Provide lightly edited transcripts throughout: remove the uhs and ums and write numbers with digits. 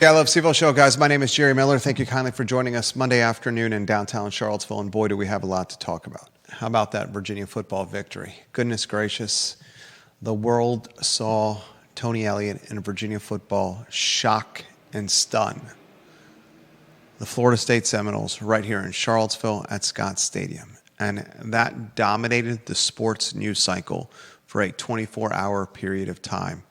I Love CVille Show, guys. My name is Jerry Miller. Thank you kindly for joining us Monday afternoon in downtown Charlottesville. And boy, do we have a lot to talk about. How about that Virginia football victory? Goodness gracious. The world saw Tony Elliott in Virginia football shock and stun the Florida State Seminoles right here in Charlottesville at Scott Stadium. And that dominated the sports news cycle for a 24-hour period of time.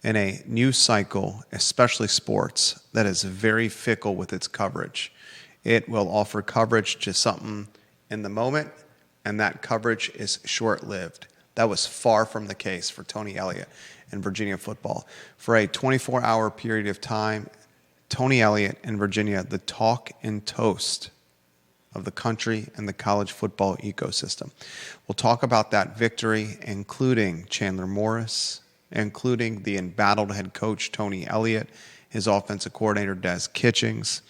In a news cycle, especially sports, that is very fickle with its coverage. It will offer coverage to something in the moment, and that coverage is short-lived. That was far from the case for Tony Elliott in Virginia football. For a 24-hour period of time, Tony Elliott in Virginia, the talk and toast of the country and the college football ecosystem. We'll talk about that victory, including Chandler Morris, including the embattled head coach Tony Elliott, his offensive coordinator Des Kitchings.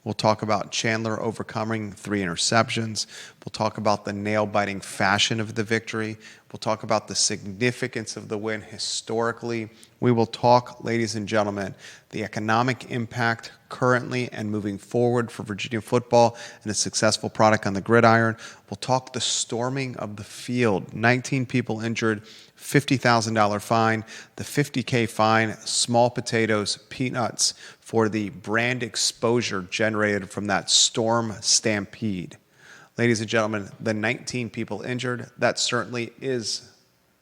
We'll talk about Chandler overcoming 3 interceptions. We'll talk about the nail-biting fashion of the victory. We'll talk about the significance of the win historically. We will talk, ladies and gentlemen, the economic impact currently and moving forward for Virginia football and a successful product on the gridiron. We'll talk the storming of the field. 19 people injured, $50,000 fine, the $50K fine, small potatoes, peanuts for the brand exposure generated from that storm stampede. Ladies and gentlemen, the 19 people injured, that certainly is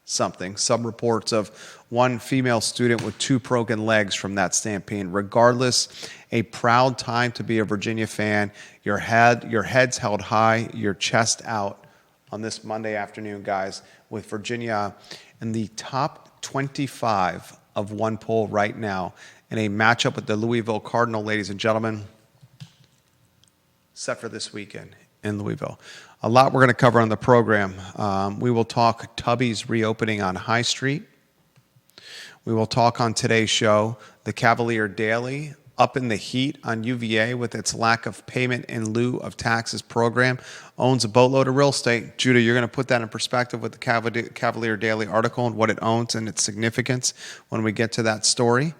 something. Some reports of one female student with 2 broken legs from that stampede. Regardless, a proud time to be a Virginia fan. Your head's held high, your chest out on this Monday afternoon, guys, with Virginia in the top 25 of one poll right now in a matchup with the Louisville Cardinal, ladies and gentlemen, set for this weekend in Louisville. A lot we're going to cover on the program. We will talk Tubby's reopening on High Street. We will talk on today's show the Cavalier Daily up in the heat on UVA with its lack of payment in lieu of taxes program, owns a boatload of real estate. Judah, you're going to put that in perspective with the Cavalier Daily article and what it owns and its significance when we get to that story.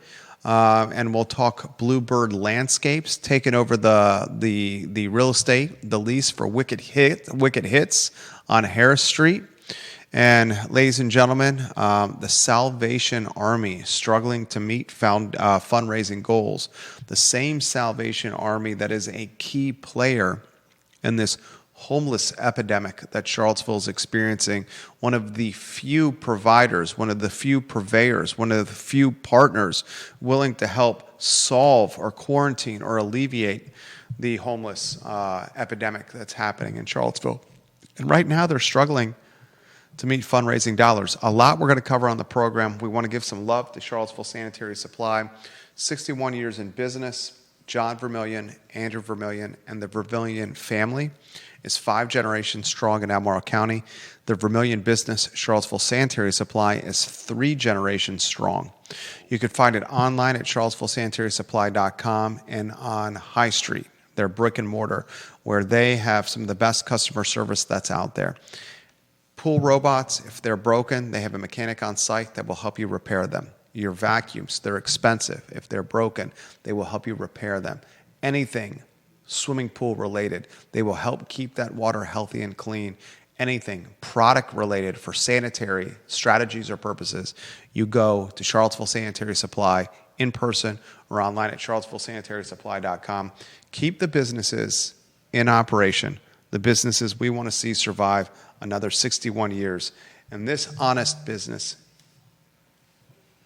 And we'll talk Bluebird Landscapes taking over the real estate, the lease for Wicked Hits on Harris Street. And ladies and gentlemen, the Salvation Army struggling to meet fundraising goals. The same Salvation Army that is a key player in this homeless epidemic that Charlottesville is experiencing. One of the few providers, one of the few purveyors, one of the few partners willing to help solve or quarantine or alleviate the homeless epidemic that's happening in Charlottesville. And right now they're struggling to meet fundraising dollars. A lot we're going to cover on the program. We want to give some love to Charlottesville Sanitary Supply. 61 years in business, John Vermillion, Andrew Vermillion, and the Vermillion family is 5 generations strong in Albemarle County. The Vermillion business, Charlottesville Sanitary Supply, is 3 generations strong. You can find it online at charlottesvillesanitarysupply.com and on High Street, their brick and mortar, where they have some of the best customer service that's out there. Pool robots, if they're broken, they have a mechanic on site that will help you repair them. Your vacuums, they're expensive. If they're broken, they will help you repair them. Anything swimming pool related, they will help keep that water healthy and clean. Anything product related for sanitary strategies or purposes, you go to Charlottesville Sanitary Supply in person or online at charlottesvillesanitarysupply.com. Keep the businesses in operation, the businesses we want to see survive another 61 years. And this honest business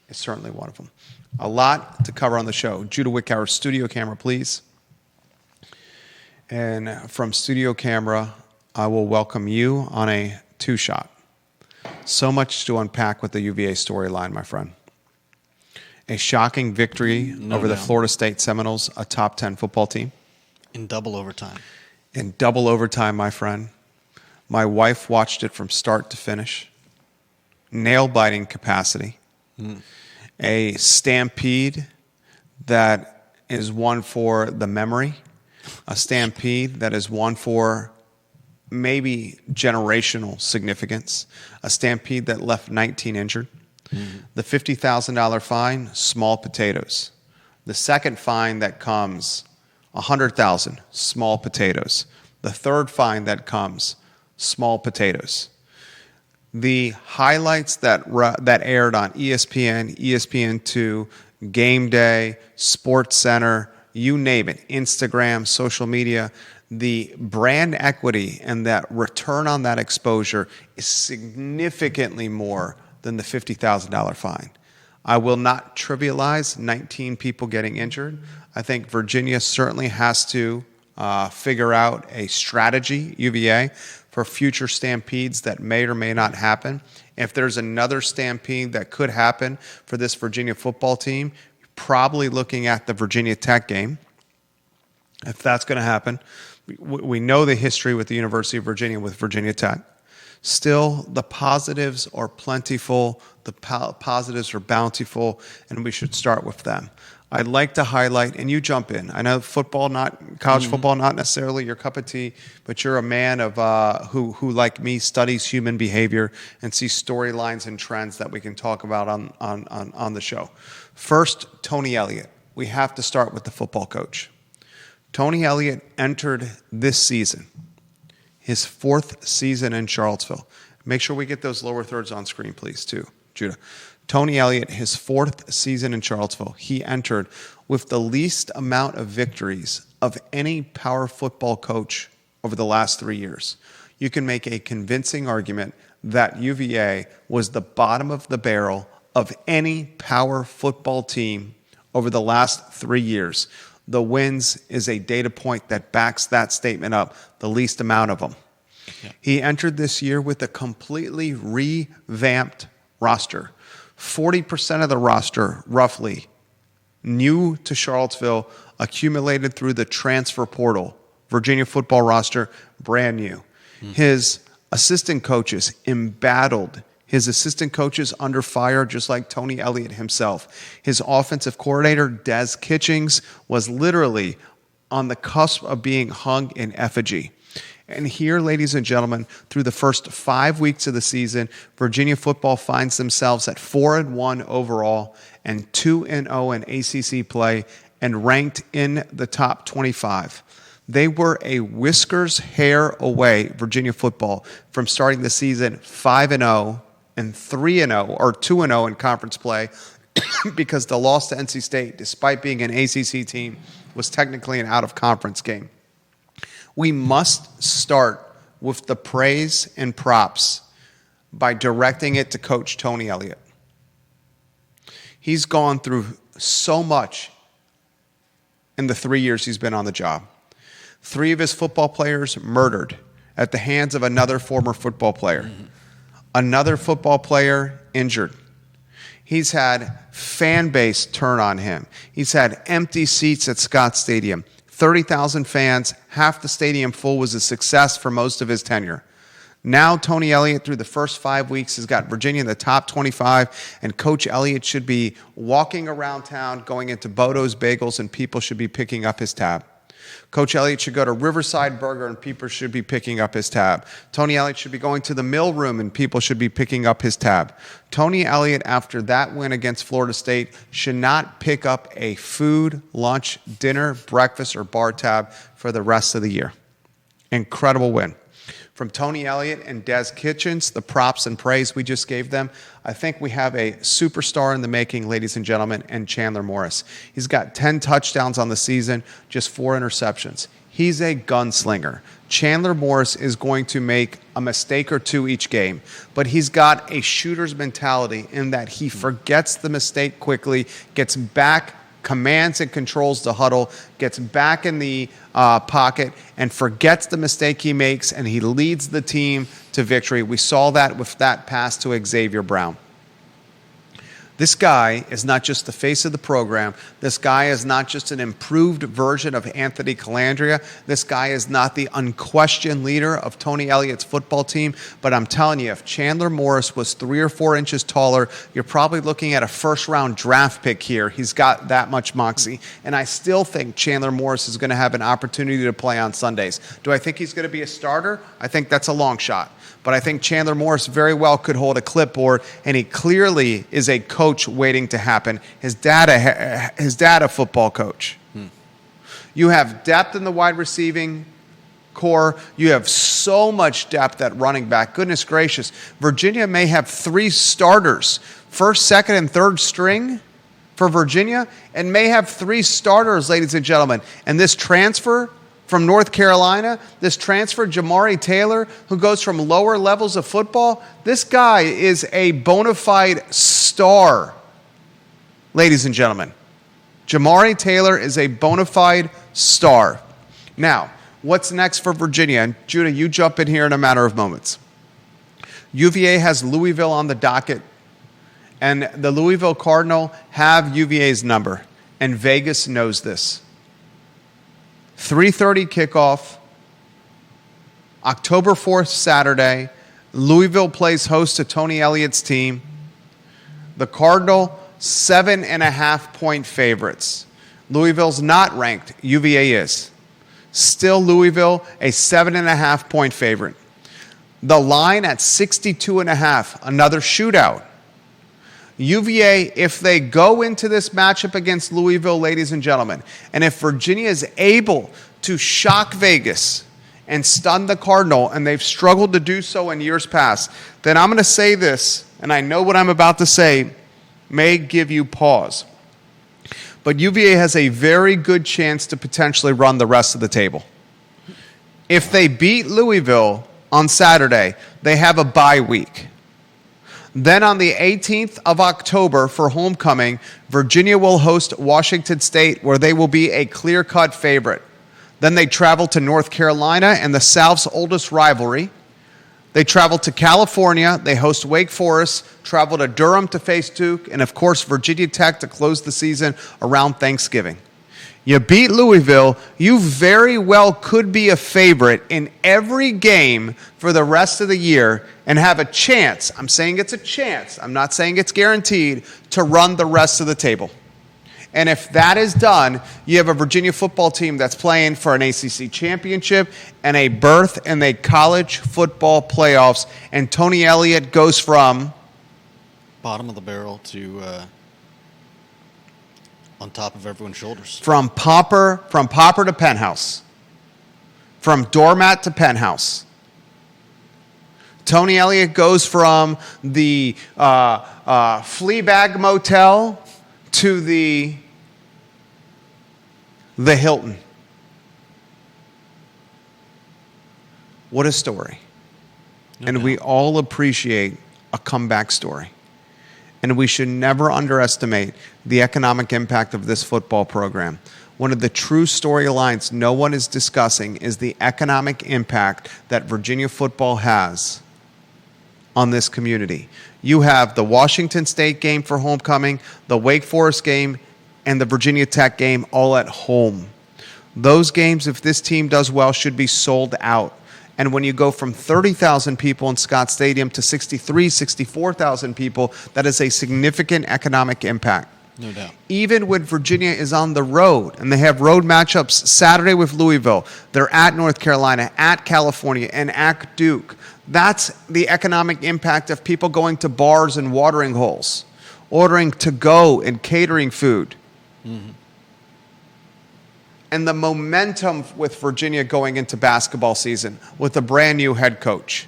is certainly one of them. A lot to cover on the show. Judah Wickower, studio camera, please. And from studio camera, I will welcome you on a 2-shot. So much to unpack with the UVA storyline, my friend. A shocking victory over the Florida State Seminoles, a top 10 football team. In double overtime. In double overtime, my friend. My wife watched it from start to finish. Nail-biting capacity. A stampede that is one for the memory. A stampede that is one for maybe generational significance. A stampede that left 19 injured. The $50,000 fine, small potatoes. The second fine that comes, 100,000, small potatoes. The third fine that comes, small potatoes. The highlights that aired on ESPN, ESPN2, Game Day, Sports Center, you name it, Instagram, social media, the brand equity and that return on that exposure is significantly more than the $50,000 fine. I will not trivialize 19 people getting injured. I think Virginia certainly has to figure out a strategy, UVA, for future stampedes that may or may not happen. If there's another stampede that could happen for this Virginia football team, probably looking at the Virginia Tech game. If that's going to happen, we know the history with the University of Virginia with Virginia Tech. Still, the positives are plentiful, the positives are bountiful, and we should start with them. I'd like to highlight, and you jump in. I know football, not college football, not necessarily your cup of tea, but you're a man of who, like me, studies human behavior and sees storylines and trends that we can talk about on the show. First, Tony Elliott. We have to start with the football coach. Tony Elliott entered this season, his 4th season in Charlottesville. Make sure we get those lower thirds on screen, please, too, Judah. Tony Elliott, his 4th season in Charlottesville, he entered with the least amount of victories of any power football coach over the last 3 years. You can make a convincing argument that UVA was the bottom of the barrel of any power football team over the last 3 years. The wins is a data point that backs that statement up, the least amount of them. Yeah. He entered this year with a completely revamped roster. 40% of the roster, roughly, new to Charlottesville, accumulated through the transfer portal. Virginia football roster, brand new. His assistant coaches embattled. His assistant coaches under fire, just like Tony Elliott himself. His offensive coordinator, Des Kitchings, was literally on the cusp of being hung in effigy. And here, ladies and gentlemen, through the first 5 weeks of the season, Virginia football finds themselves at 4-1 overall and 2-0 in ACC play and ranked in the top 25. They were a whiskers hair away, Virginia football, from starting the season 5-0 and 3-0 or 2-0 in conference play because the loss to NC State, despite being an ACC team, was technically an out-of-conference game. We must start with the praise and props by directing it to Coach Tony Elliott. He's gone through so much in the 3 years he's been on the job. 3 of his football players murdered at the hands of another former football player. Another football player injured. He's had fan base turn on him. He's had empty seats at Scott Stadium. 30,000 fans, half the stadium full, was a success for most of his tenure. Now Tony Elliott, through the first 5 weeks, has got Virginia in the top 25, and Coach Elliott should be walking around town, going into Bodo's Bagels, and people should be picking up his tab. Coach Elliott should go to Riverside Burger and people should be picking up his tab. Tony Elliott should be going to the Mill Room and people should be picking up his tab. Tony Elliott, after that win against Florida State, should not pick up a food, lunch, dinner, breakfast, or bar tab for the rest of the year. Incredible win. From Tony Elliott and Des Kitchings, the props and praise we just gave them, I think we have a superstar in the making, ladies and gentlemen, and Chandler Morris. He's got 10 touchdowns on the season, just 4 interceptions. He's a gunslinger. Chandler Morris is going to make a mistake or two each game, but he's got a shooter's mentality in that he forgets the mistake quickly, gets back, commands and controls the huddle, gets back in the pocket, and forgets the mistake he makes, and he leads the team to victory. We saw that with that pass to Xavier Brown. This guy is not just the face of the program. This guy is not just an improved version of Anthony Calandria. This guy is not the unquestioned leader of Tony Elliott's football team. But I'm telling you, if Chandler Morris was 3 or 4 inches taller, you're probably looking at a first-round draft pick here. He's got that much moxie. And I still think Chandler Morris is going to have an opportunity to play on Sundays. Do I think he's going to be a starter? I think that's a long shot. But I think Chandler Morris very well could hold a clipboard, and he clearly is a coach coach waiting to happen. His dad a football coach. You have depth in the wide receiving core. You have so much depth at running back. Goodness gracious. Virginia may have 3 starters, first, second, and third string for Virginia, and may have 3 starters, ladies and gentlemen. And this transfer from North Carolina, this transfer, Jamari Taylor, who goes from lower levels of football, this guy is a bona fide star, ladies and gentlemen. Jamari Taylor is a bona fide star. Now, what's next for Virginia? And Judah, you jump in here in a matter of moments. UVA has Louisville on the docket, and the Louisville Cardinal have UVA's number, and Vegas knows this. 3:30 kickoff, October 4th, Saturday. Louisville plays host to Tony Elliott's team. The Cardinal, 7.5-point favorites. Louisville's not ranked. UVA is. Still Louisville, a 7.5-point favorite. The line at 62.5, another shootout. UVA, if they go into this matchup against Louisville, ladies and gentlemen, and if Virginia is able to shock Vegas and stun the Cardinal, and they've struggled to do so in years past, then I'm going to say this, and I know what I'm about to say may give you pause. But UVA has a very good chance to potentially run the rest of the table. If they beat Louisville on Saturday, they have a bye week. Then on the 18th of October for homecoming, Virginia will host Washington State, where they will be a clear-cut favorite. Then they travel to North Carolina and the South's oldest rivalry. They travel to California. They host Wake Forest, travel to Durham to face Duke, and of course Virginia Tech to close the season around Thanksgiving. You beat Louisville, you very well could be a favorite in every game for the rest of the year and have a chance, I'm saying it's a chance, I'm not saying it's guaranteed, to run the rest of the table. And if that is done, you have a Virginia football team that's playing for an ACC championship and a berth in the college football playoffs, and Tony Elliott goes from bottom of the barrel to on top of everyone's shoulders. From pauper to penthouse. From doormat to penthouse. Tony Elliott goes from the Fleabag Motel to the Hilton. What a story. And we all appreciate a comeback story. And we should never underestimate the economic impact of this football program. One of the true storylines no one is discussing is the economic impact that Virginia football has on this community. You have the Washington State game for homecoming, the Wake Forest game, and the Virginia Tech game all at home. Those games, if this team does well, should be sold out. And when you go from 30,000 people in Scott Stadium to 64,000 people, that is a significant economic impact. No doubt. Even when Virginia is on the road, and they have road matchups Saturday with Louisville, they're at North Carolina, at California, and at Duke. That's the economic impact of people going to bars and watering holes, ordering to-go and catering food. Mm-hmm. And the momentum with Virginia going into basketball season with a brand new head coach.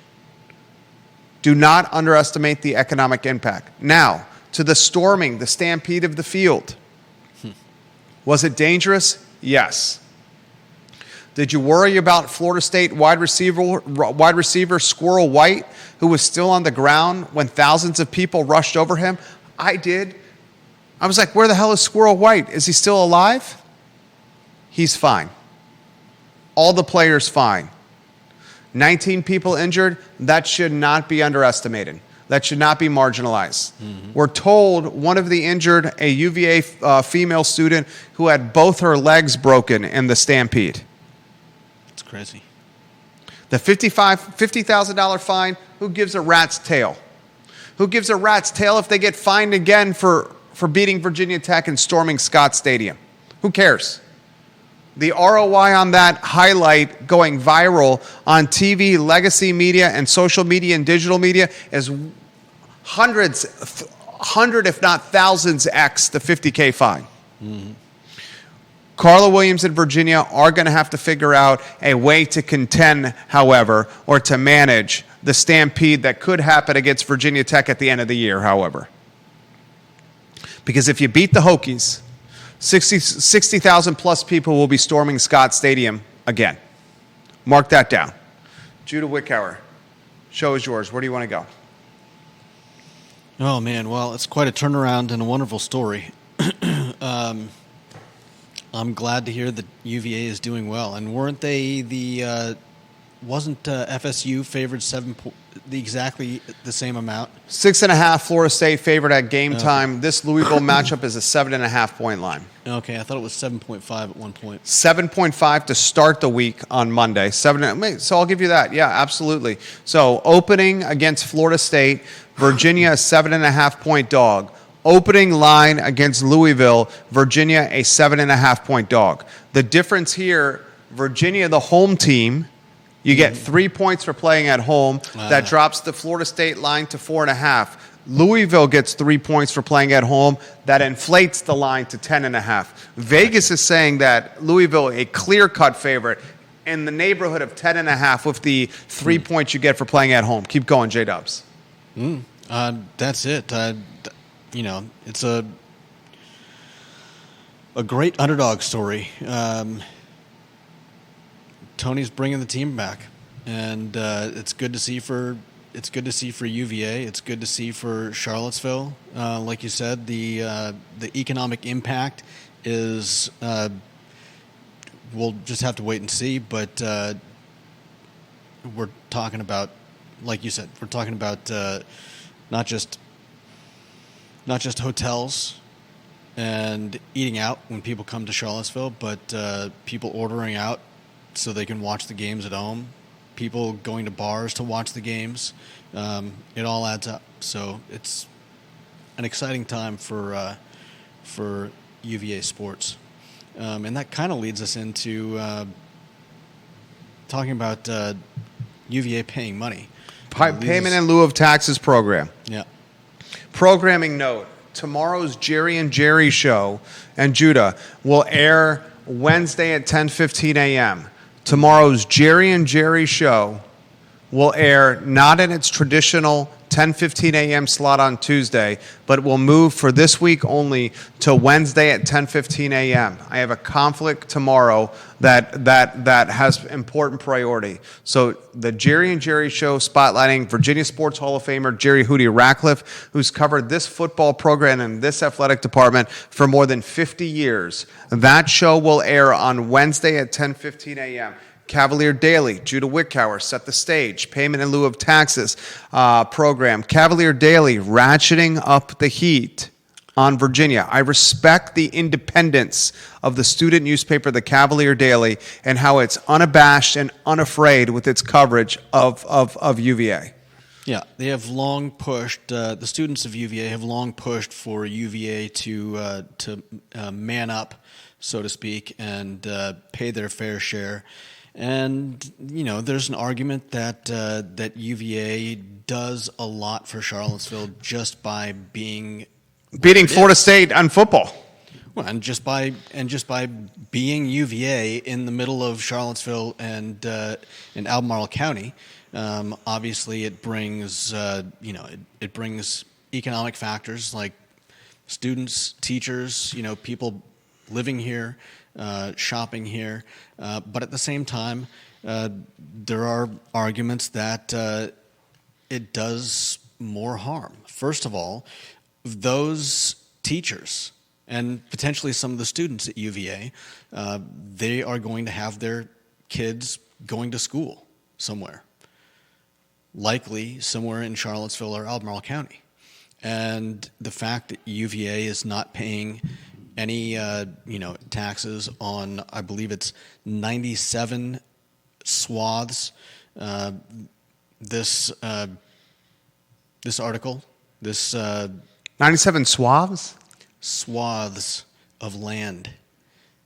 Do not underestimate the economic impact. Now, to the storming, the stampede of the field. Was it dangerous? Yes. Did you worry about Florida State wide receiver Squirrel White, who was still on the ground when thousands of people rushed over him? I did. I was like, where the hell is Squirrel White? Is he still alive? He's fine. All the players fine. 19 people injured. That should not be underestimated. That should not be marginalized. Mm-hmm. We're told one of the injured, a UVA female student who had both her legs broken in the stampede. It's crazy. The $50,000 fine, who gives a rat's tail? Who gives a rat's tail if they get fined again for beating Virginia Tech and storming Scott Stadium? Who cares? The ROI on that highlight going viral on TV, legacy media, and social media and digital media is hundreds hundred, if not thousands, X the 50K fine. Carla Williams and Virginia are going to have to figure out a way to contend, however, or to manage the stampede that could happen against Virginia Tech at the end of the year, however. Because if you beat the Hokies, 60,000 plus people will be storming Scott Stadium again. Mark that down. Judah Wickower, show is yours. Where do you want to go? Oh, man. Well, it's quite a turnaround and a wonderful story. I'm glad to hear that UVA is doing well. And weren't they wasn't FSU favored exactly the same amount? 6.5, Florida State favored at game time. This Louisville matchup is a 7.5 point line. Okay, I thought it was 7.5 at one point. 7.5 to start the week on Monday. So I'll give you that. Yeah, absolutely. So opening against Florida State, Virginia a 7.5 point dog. Opening line against Louisville, Virginia a 7.5 point dog. The difference here, Virginia, the home team, you get 3 points for playing at home. That drops the Florida State line to 4.5. Louisville gets 3 points for playing at home. That inflates the line to 10.5. Vegas is saying that Louisville a clear-cut favorite in the neighborhood of 10.5 with the 3 points you get for playing at home. Keep going, J-Dubs. That's it. It's a great underdog story. Tony's bringing the team back, and it's good to see for UVA. It's good to see for Charlottesville. Like you said, the economic impact is we'll just have to wait and see. But we're talking about, like you said, we're talking about not just hotels and eating out when people come to Charlottesville, but people ordering out so they can watch the games at home, people going to bars to watch the games. It all adds up. So it's an exciting time for UVA sports. And that kind of leads us into talking about UVA paying money. Payment in lieu of taxes program. Yeah. Programming note, tomorrow's Jerry and Jerry show and Judah will air Wednesday at 10:15 a.m. Tomorrow's Jerry and Jerry show will air not in its traditional 10:15 a.m. slot on Tuesday, but will move for this week only to Wednesday at 10:15 a.m. I have a conflict tomorrow that has important priority. So the Jerry and Jerry show spotlighting Virginia Sports Hall of Famer Jerry Hootie Ratcliffe, who's covered this football program and this athletic department for more than 50 years. That show will air on Wednesday at 10:15 a.m. Cavalier Daily, Judah Wickower, Set the Stage, Payment in lieu of taxes program. Cavalier Daily, ratcheting up the heat on Virginia. I respect the independence of the student newspaper, the Cavalier Daily, and how it's unabashed and unafraid with its coverage of UVA. Yeah, they have long pushed, the students of UVA have long pushed for UVA to man up, so to speak, and pay their fair share. And, there's an argument that UVA does a lot for Charlottesville just by being beating Florida State on football. Well, and just by being UVA in the middle of Charlottesville and in Albemarle County, obviously it brings it brings economic factors like students, teachers, people living here, shopping here, but at the same time, there are arguments that it does more harm. First of all, those teachers and potentially some of the students at UVA, they are going to have their kids going to school somewhere, likely somewhere in Charlottesville or Albemarle County. And the fact that UVA is not paying any taxes on, I believe it's 97 swaths. This article, 97 swaths? Swaths of land,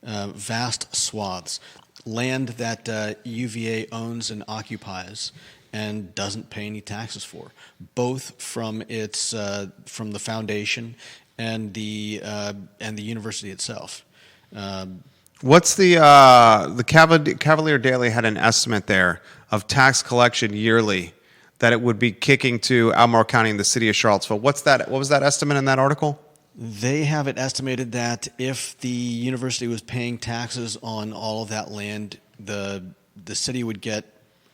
vast swaths, land that UVA owns and occupies, and doesn't pay any taxes for, both from its from the foundation and the university itself. What's the Cavalier Daily had an estimate there of tax collection yearly that it would be kicking to Albemarle County and the city of Charlottesville. What was that estimate in that article? They have it estimated that if the university was paying taxes on all of that land, the city would get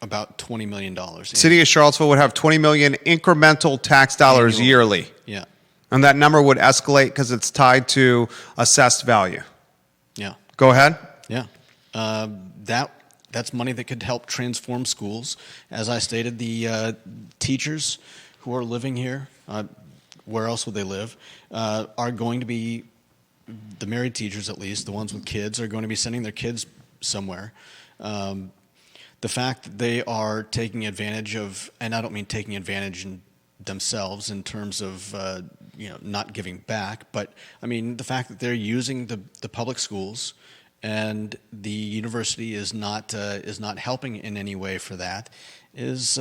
about $20 million. City of Charlottesville would have 20 million incremental tax dollars Annual. yearly. Yeah. And that number would escalate because it's tied to assessed value. Yeah. Go ahead. Yeah. That's money that could help transform schools. As I stated, the teachers who are living here, where else would they live, are going to be, the married teachers at least, the ones with kids, are going to be sending their kids somewhere. The fact that they are taking advantage of, and I don't mean taking advantage in themselves in terms of not giving back, but I mean the fact that they're using the public schools and the university is not helping in any way for that is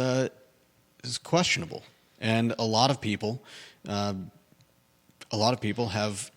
questionable. And a lot of people have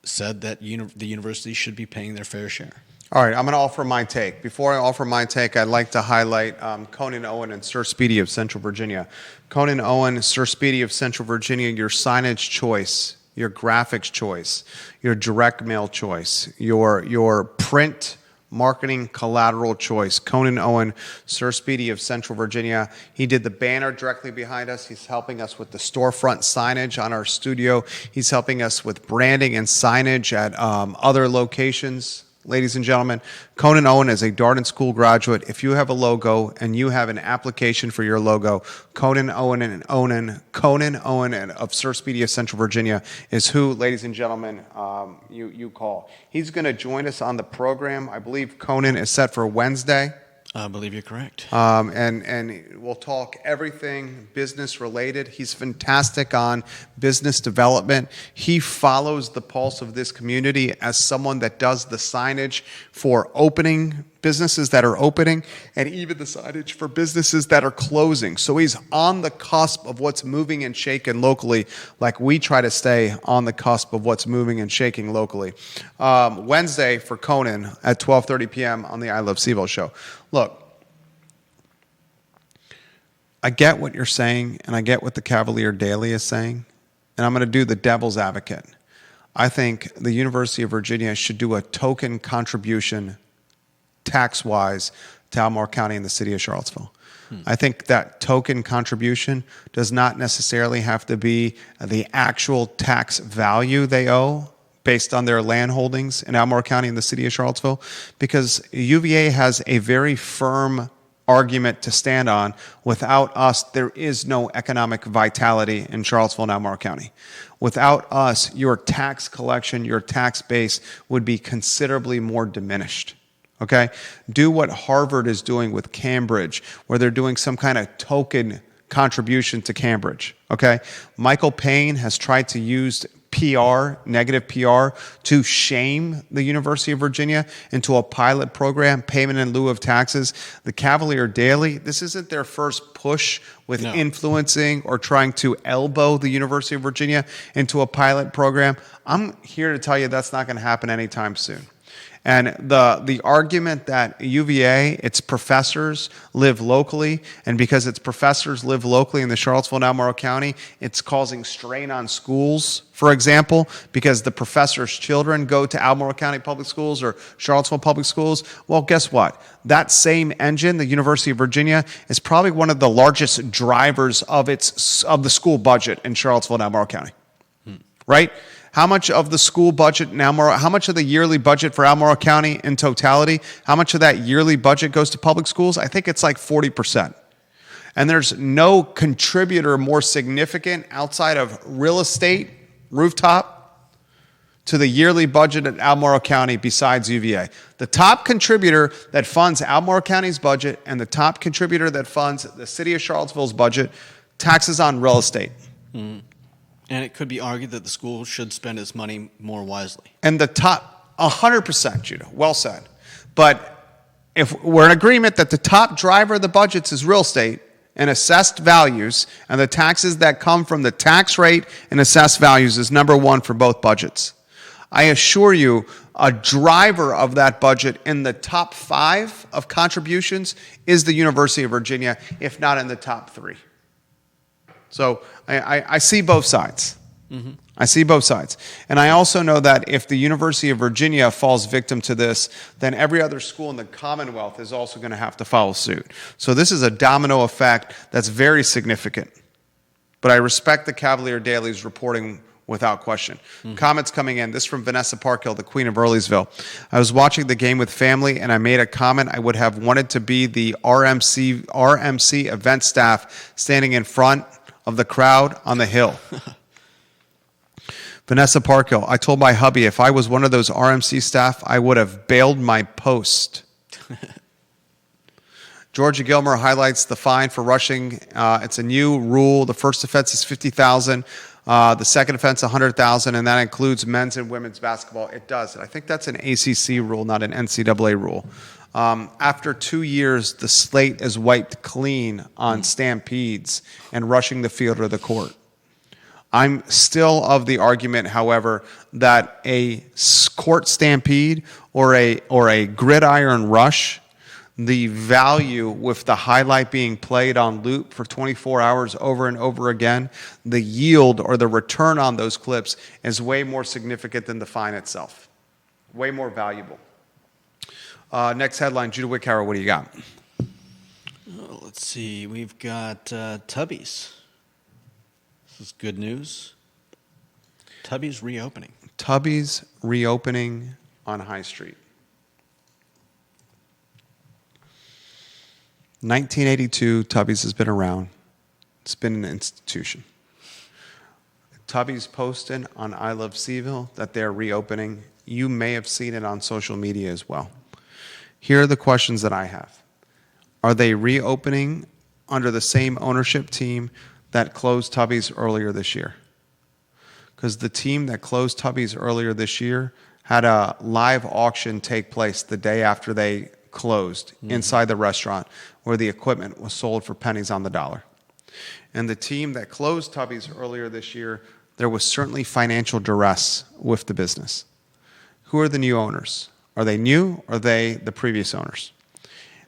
said that the university should be paying their fair share. All right, I'm going to offer my take. Before I offer my take, I'd like to highlight Conan Owen and Sir Speedy of Central Virginia. Conan Owen, Sir Speedy of Central Virginia, your signage choice, your graphics choice, your direct mail choice, your print marketing collateral choice. Conan Owen, Sir Speedy of Central Virginia. He did the banner directly behind us. He's helping us with the storefront signage on our studio. He's helping us with branding and signage at other locations. Ladies and gentlemen, Conan Owen is a Darden School graduate. If you have a logo and you have an application for your logo, Conan Owen of Sir Speedy of Central Virginia is who, ladies and gentlemen, you call. He's going to join us on the program. I believe Conan is set for Wednesday. I believe you're correct. And we'll talk everything business related. He's fantastic on business development. He follows the pulse of this community as someone that does the signage for opening businesses that are opening and even the signage for businesses that are closing. So he's on the cusp of what's moving and shaking locally, like we try to stay on the cusp of what's moving and shaking locally. Wednesday for Conan at 12:30 p.m. on the I Love CVille Show. Look, I get what you're saying, and I get what the Cavalier Daily is saying, and I'm going to do the devil's advocate. I think the University of Virginia should do a token contribution tax-wise to Albemarle County and the city of Charlottesville. I think that token contribution does not necessarily have to be the actual tax value they owe based on their land holdings in Albemarle County and the city of Charlottesville, because UVA has a very firm argument to stand on. Without us, there is no economic vitality in Charlottesville and Albemarle County. Without us, your tax collection, your tax base would be considerably more diminished. Okay? Do what Harvard is doing with Cambridge, where they're doing some kind of token contribution to Cambridge. Okay? Michael Payne has tried to use PR, negative PR, to shame the University of Virginia into a pilot program, payment in lieu of taxes. The Cavalier Daily, this isn't their first push with influencing or trying to elbow the University of Virginia into a pilot program. I'm here to tell you that's not going to happen anytime soon. And the argument that UVA, its professors live locally, and because its professors live locally in the Charlottesville and Albemarle County, it's causing strain on schools, for example, because the professors' children go to Albemarle County Public Schools or Charlottesville Public Schools. Well, guess what? That same engine, the University of Virginia, is probably one of the largest drivers of the school budget in Charlottesville and Albemarle County. Right? How much of the school budget in Albemarle, how much of the yearly budget for Albemarle County in totality, how much of that yearly budget goes to public schools? I think it's like 40%. And there's no contributor more significant outside of real estate, rooftop, to the yearly budget at Albemarle County besides UVA. The top contributor that funds Albemarle County's budget and the top contributor that funds the city of Charlottesville's budget, taxes on real estate. Mm. And it could be argued that the school should spend its money more wisely. And the top, 100%, Judah, well said. But if we're in agreement that the top driver of the budgets is real estate, and assessed values and the taxes that come from the tax rate and assessed values is number one for both budgets. I assure you, a driver of that budget in the top 5 of contributions is the University of Virginia, if not in the top 3. So I see both sides. Mm-hmm. I see both sides. And I also know that if the University of Virginia falls victim to this, then every other school in the Commonwealth is also going to have to follow suit. So this is a domino effect that's very significant. But I respect the Cavalier Daily's reporting without question. Mm-hmm. Comments coming in. This from Vanessa Parkhill, the Queen of Earlysville. I was watching the game with family, and I made a comment. I would have wanted to be the RMC event staff standing in front of the crowd on the hill. Vanessa Parkhill, I told my hubby if I was one of those RMC staff, I would have bailed my post. Georgia Gilmer highlights the fine for rushing. It's a new rule. The first offense is $50,000. The second offense, $100,000, and that includes men's and women's basketball. It does. I think that's an ACC rule, not an NCAA rule. After 2 years, the slate is wiped clean on stampedes and rushing the field or the court. I'm still of the argument, however, that a court stampede or a gridiron rush, the value with the highlight being played on loop for 24 hours over and over again, the yield or the return on those clips is way more significant than the fine itself. Way more valuable. Next headline, Judah Wickhauer, what do you got? Let's see. We've got Tubby's. This is good news. Tubby's reopening. Tubby's reopening on High Street. 1982, Tubby's has been around. It's been an institution. Tubby's posted on I Love CVille that they're reopening. You may have seen it on social media as well. Here are the questions that I have. Are they reopening under the same ownership team that closed Tubby's earlier this year? Because the team that closed Tubby's earlier this year had a live auction take place the day after they closed inside the restaurant where the equipment was sold for pennies on the dollar. And the team that closed Tubby's earlier this year, there was certainly financial duress with the business. Who are the new owners? Are they new or are they the previous owners?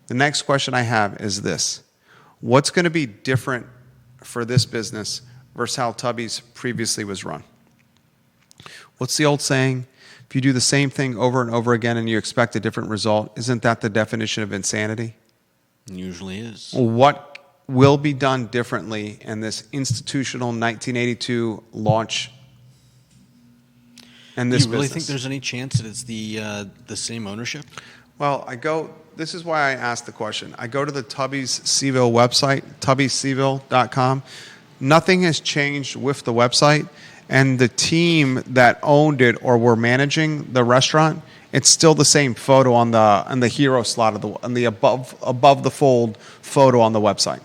The next question I have is this. What's going to be different for this business versus how Tubby's previously was run? What's the old saying? If you do the same thing over and over again and you expect a different result, isn't that the definition of insanity? It usually is. What will be done differently in this institutional 1982 launch and this business? You really think there's any chance that it's the same ownership? Well, this is why I asked the question. I go to the Tubby's CVille website, tubbyscville.com. Nothing has changed with the website, and the team that owned it or were managing the restaurant, it's still the same photo on the hero slot on the above the fold photo on the website.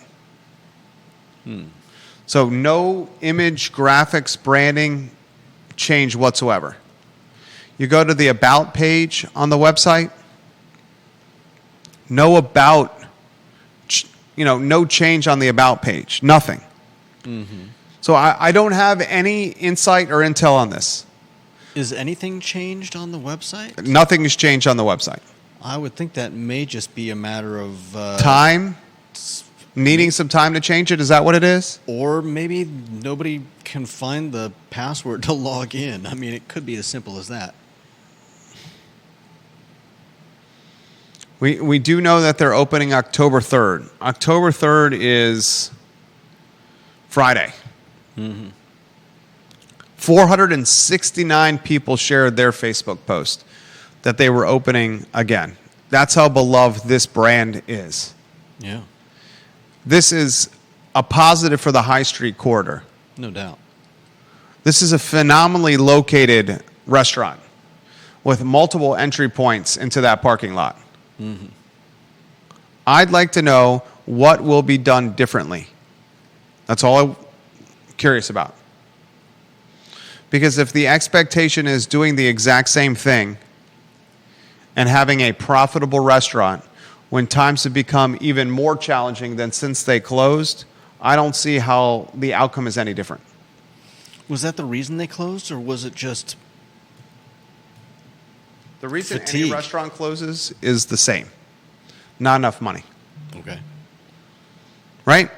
So no image, graphics, branding change whatsoever. You go to the about page on the website, no change on the about page, nothing. Mm-hmm. So I don't have any insight or intel on this. Is anything changed on the website? Nothing has changed on the website. I would think that may just be a matter of time, needing some time to change it. Is that what it is? Or maybe nobody can find the password to log in. I mean, it could be as simple as that. We do know that they're opening October 3rd. October 3rd is Friday. Mm-hmm. 469 people shared their Facebook post that they were opening again. That's how beloved this brand is. Yeah. This is a positive for the High Street corridor. No doubt. This is a phenomenally located restaurant with multiple entry points into that parking lot. Mm-hmm. I'd like to know what will be done differently. That's all I'm curious about. Because if the expectation is doing the exact same thing and having a profitable restaurant, when times have become even more challenging than since they closed, I don't see how the outcome is any different. Was that the reason they closed, or was it just The reason fatigue? any restaurant closes is the same. Not enough money. Okay. Right?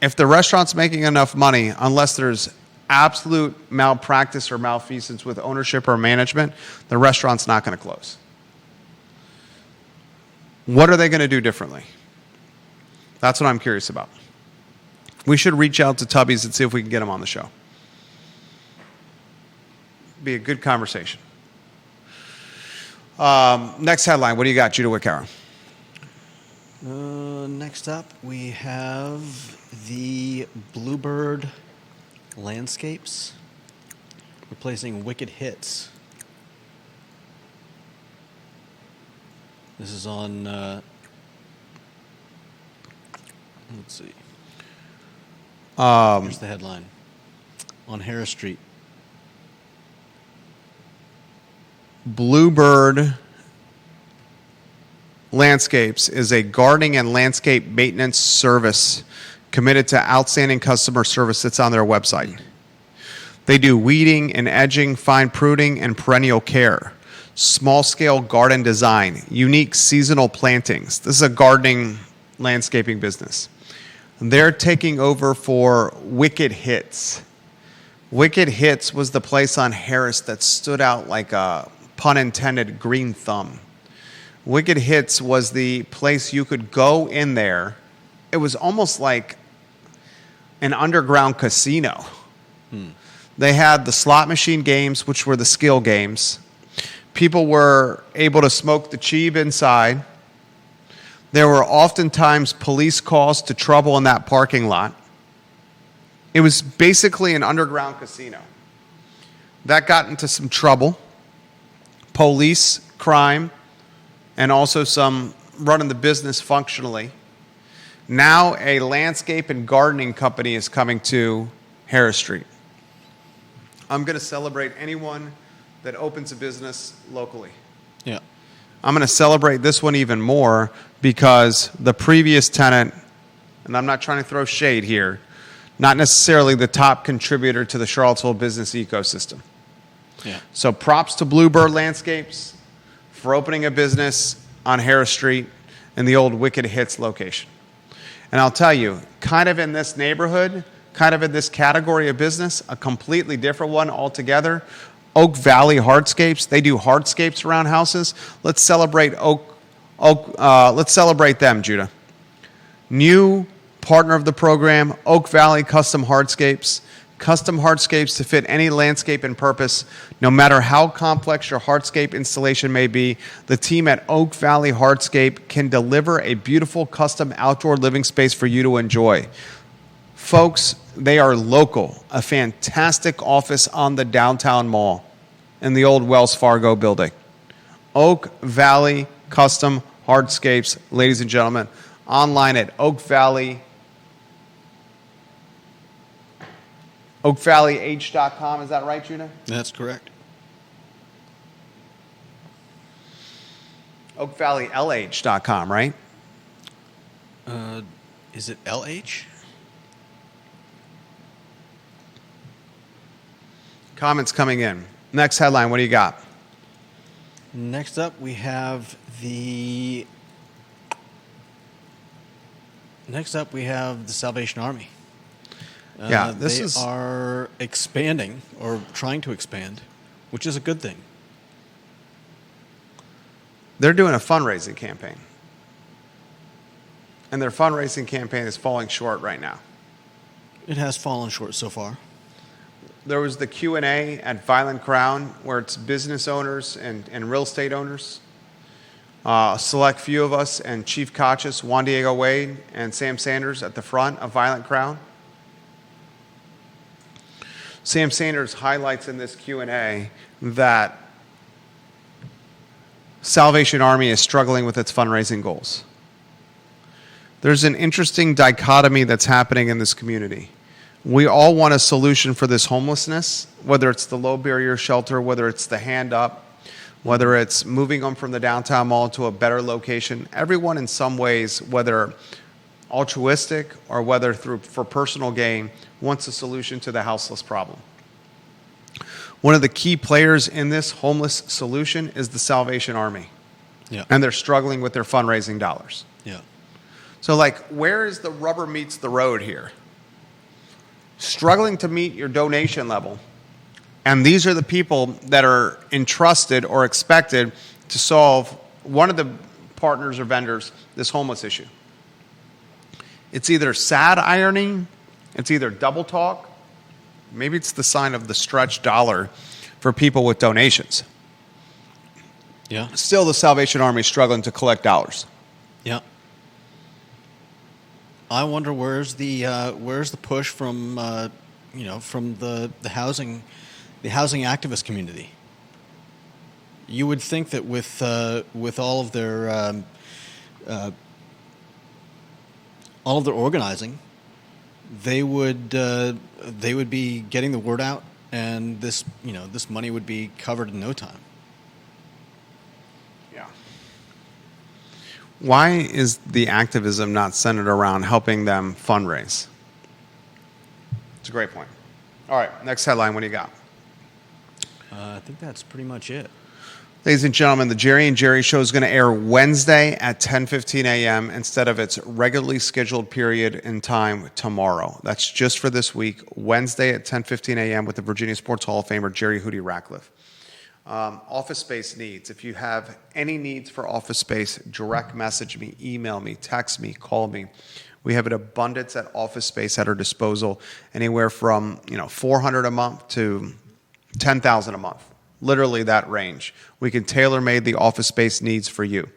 If the restaurant's making enough money, unless there's absolute malpractice or malfeasance with ownership or management, the restaurant's not going to close. What are they going to do differently? That's what I'm curious about. We should reach out to Tubby's and see if we can get him on the show. Be a good conversation. Next headline. What do you got, Judah Wickhauer? Next up, we have the Bluebird landscapes replacing Wicked Hits. This is on, let's see. Here's the headline. On Harris Street. Bluebird Landscapes is a gardening and landscape maintenance service committed to outstanding customer service that's on their website. They do weeding and edging, fine pruning, and perennial care, small-scale garden design, unique seasonal plantings. This is a gardening landscaping business. They're taking over for Wicked Hits. Wicked Hits was the place on Harris that stood out like a, pun intended, green thumb. Wicked Hits was the place you could go in there. It was almost like an underground casino. They had the slot machine games, which were the skill games. People were able to smoke the cheeb inside. There were oftentimes police calls to trouble in that parking lot. It was basically an underground casino. That got into some trouble. Police, crime, and also some running the business functionally. Now a landscape and gardening company is coming to Harris Street. I'm going to celebrate anyone that opens a business locally. Yeah. I'm going to celebrate this one even more because the previous tenant, and I'm not trying to throw shade here, not necessarily the top contributor to the Charlottesville business ecosystem. Yeah. So props to Bluebird Landscapes for opening a business on Harris Street in the old Wicked Hits location. And I'll tell you, kind of in this neighborhood, kind of in this category of business, a completely different one altogether, Oak Valley Hardscapes. They do hardscapes around houses. Let's celebrate let's celebrate them, Judah. New partner of the program, Oak Valley Custom Hardscapes. Custom hardscapes to fit any landscape and purpose. No matter how complex your hardscape installation may be, the team at Oak Valley Hardscape can deliver a beautiful custom outdoor living space for you to enjoy. Folks, they are local. A fantastic office on the downtown mall in the old Wells Fargo building. Oak Valley Custom Hardscapes, ladies and gentlemen. Online at oakvalleyh.com. Is that right, Judah? That's correct. oakvalleylh.com, right? Is it LH? Comments coming in. Next headline, what do you got? Next up, we have the Salvation Army. Yeah, they are expanding or trying to expand, which is a good thing. They're doing a fundraising campaign. And their fundraising campaign is falling short right now. It has fallen short so far. There was the Q&A at Violent Crown where it's business owners and real estate owners. A select few of us and Chief Kachis, Juan Diego Wade, and Sam Sanders at the front of Violent Crown. Sam Sanders highlights in this Q&A that Salvation Army is struggling with its fundraising goals. There's an interesting dichotomy that's happening in this community. We all want a solution for this homelessness, whether it's the low barrier shelter, whether it's the hand up, whether it's moving them from the downtown mall to a better location. Everyone in some ways, whether altruistic or whether for personal gain, wants a solution to the houseless problem. One of the key players in this homeless solution is the Salvation Army. Yeah. And they're struggling with their fundraising dollars. Yeah. So, like, where is the rubber meets the road here? Struggling to meet your donation level. And these are the people that are entrusted or expected to solve one of the partners or vendors this homeless issue. It's either sad irony, it's either double talk, maybe it's the sign of the stretched dollar for people with donations. Yeah. Still, the Salvation Army is struggling to collect dollars. Yeah. I wonder where's the push from from the housing activist community. You would think that with all of their organizing, they would be getting the word out, and this money would be covered in no time. Yeah. Why is the activism not centered around helping them fundraise? It's a great point. All right, next headline. What do you got? I think that's pretty much it. Ladies and gentlemen, the Jerry and Jerry Show is going to air Wednesday at 10:15 a.m. instead of its regularly scheduled period in time tomorrow. That's just for this week, Wednesday at 10:15 a.m. with the Virginia Sports Hall of Famer Jerry Hootie Ratcliffe. Office space needs. If you have any needs for office space, direct message me, email me, text me, call me. We have an abundance at office space at our disposal, anywhere from $400 a month to $10,000 a month. Literally that range. We can tailor-made the office space needs for you.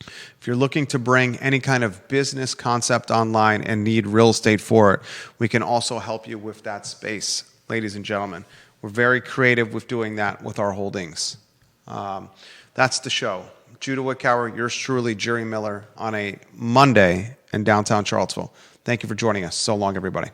If you're looking to bring any kind of business concept online and need real estate for it, we can also help you with that space, ladies and gentlemen. We're very creative with doing that with our holdings. That's the show. Judah Wickower, yours truly, Jerry Miller, on a Monday in downtown Charlottesville. Thank you for joining us. So long, everybody.